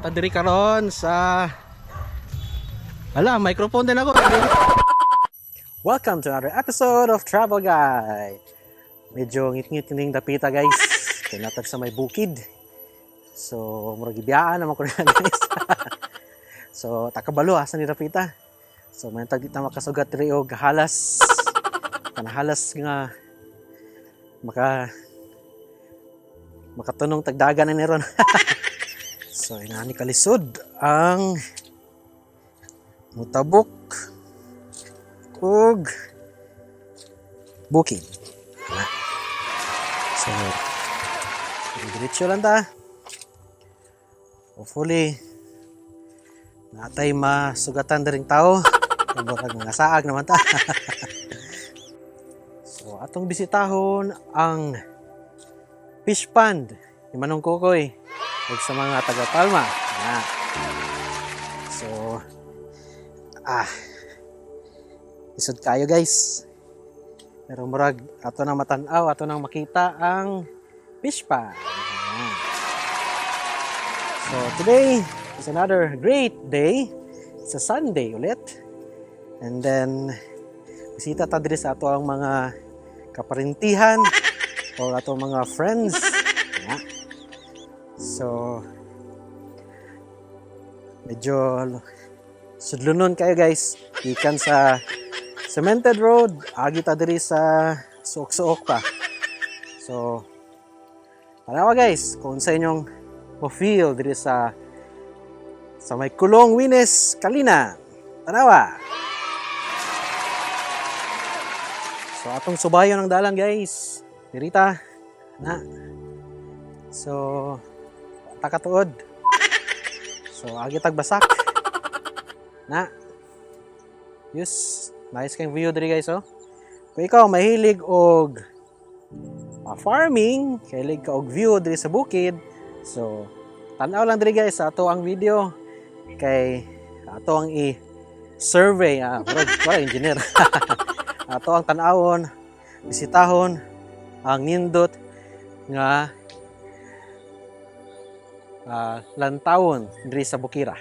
Ata diri karon sa microphone din ako. Welcome to another episode of Travel Guide. Medyo ngit-ngit ning dapita guys. Kaya natag sa may bukid. So, murag gibiyaan naman ko na guys. So, takabalo asa ni dapita. So, may tag kita makasugat diri og halas. Kanahalas nga makatunong tagdagan na niron. So, inani kalisod ang mutabok ug bukid. So, diretso lang ta. Hopefully, natay masugatan na rin tao. Murag mga saag naman ta. So, atong bisitahon ang fish pond ni Manong Kukoy ug sa mga taga Palma. So, isod kayo guys. Pero murag ato nang matan-aw, ato nang makita ang fish pond. So, today is another great day. It's a Sunday ulit. And then, bisita ta diri sa ato ang mga kaparintihan o ato mga friends. So, medyo sudlunon kayo guys. Ikan sa cemented road, agi ta diri sa suok-suok pa. So, tanawa guys, kung sa inyong mo-feel diri sa may Kulong Wines, Kalina. Tanawa! So, atong subayon ng dalan guys. Dirita. So, takatuod. So, agi tagbasak. Yes, nice kang view diri guys, oh. Kung ikaw mahilig og farming, kahilig ka og view diri sa bukid, so tan-aw lang diri guys sa ato ang video kay ato ang i-survey, wala engineer. Ato ang tan-awon, bisitahon ang nindot nga lantawon diri sa Bukira.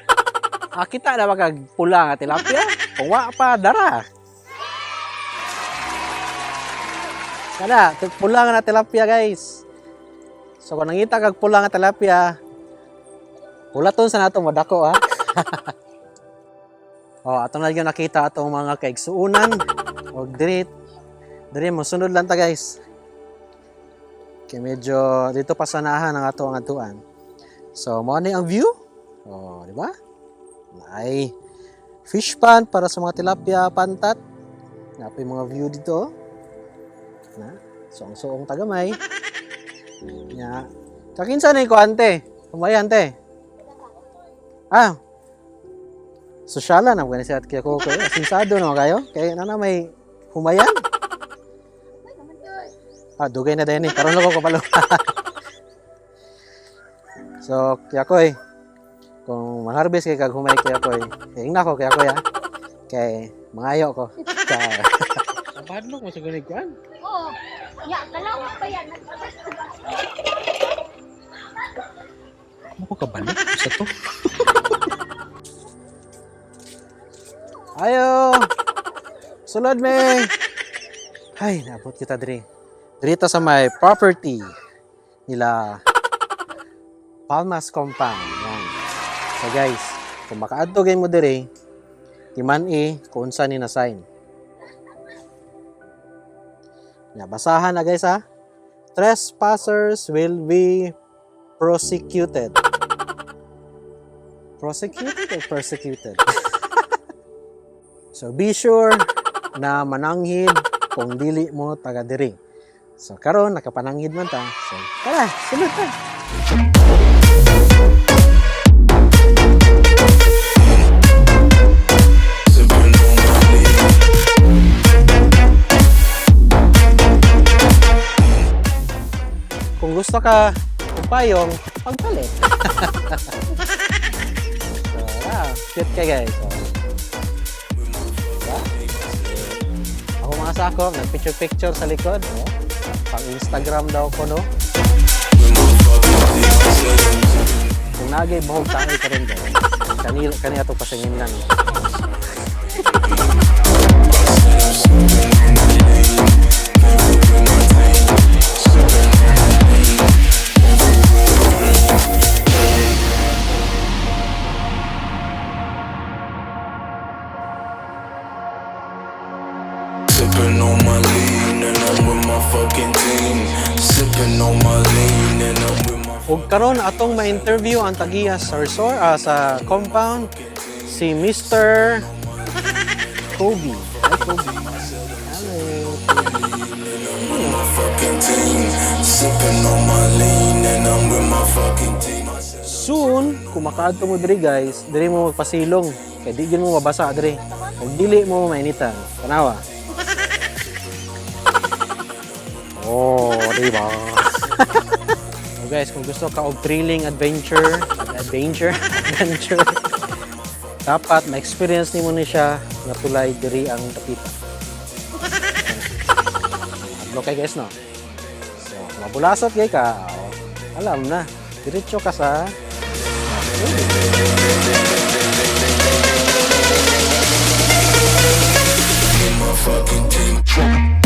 Kita na magag pula nga tilapia, kung wa pa dara. Kada pula nga na tilapia guys. So kung nangita kag pula nga tilapia, pulaton sa nato madako atong na nakita atong mga kaigsuunan og diri mo sunod lang ta guys. Kay medyo dito pa sanahan ang ato ang atuan. So, mo ani ang view? Di ba? Ay fish pond para sa mga tilapia, pantat. Napay mga view dito. Soong-soong tagamay. Nya. Kakinsa ni ko ante? Humay ante. Sosyalan na gani sa kaya ko sinsado no kayo. Kay nana may humayan. Dugay na din karon lang ko kapalo. So, kaya ko kung ma-harvest kay kag humay kaya ko ingna ko kaya ko kay mangayo ko. Padlok mo sa ganig kuan? Oo. Ya, kalawak pa yan. Ako kabalik sa to. Ayo. Sulod me. Ay, naabot kita diri. Dito sa may property nila Palmas Compound. Yan. So guys, kung makaadto mo diri, timan kung unsa ni na sign. Basahan na guys ha. Trespassers will be prosecuted. Prosecuted or persecuted? So be sure na mananghid kung dili mo taga diri. So karon nakapananghid man ta. So tara, sunod ta. Kung gusto ka upayong, pagpalit. So, cute ka guys. So, ako mga sakop, nag-picture sa likod. Pang Instagram daw ko, no? Kung naagay bahog tayo ka rin guys. Kani ato pasinginan. Sipping on my lean and I'm with my fucking team. Sipping on my lean and I'm with my Ug karon atong ma-interview ang tagiya sa resort sa compound si Mr. Kobe. Hi Kobe. Hello. fucking team. Sipping on my lean and I'm with my fucking team. Soon, kung makaadto mo diri guys, diri mo magpasilong. Kay di gyud mo mabasa diri. Ug dili mo mainitan. Tanawa. Oh, di ba? So guys, kung gusto ka og thrilling adventure, dapat ma-experience nimo ni siya nga tulay diri ang Dapita. Adlo kay guys no. So, kung mabulasot kay ka, alam na, diretso ka sa My fucking team.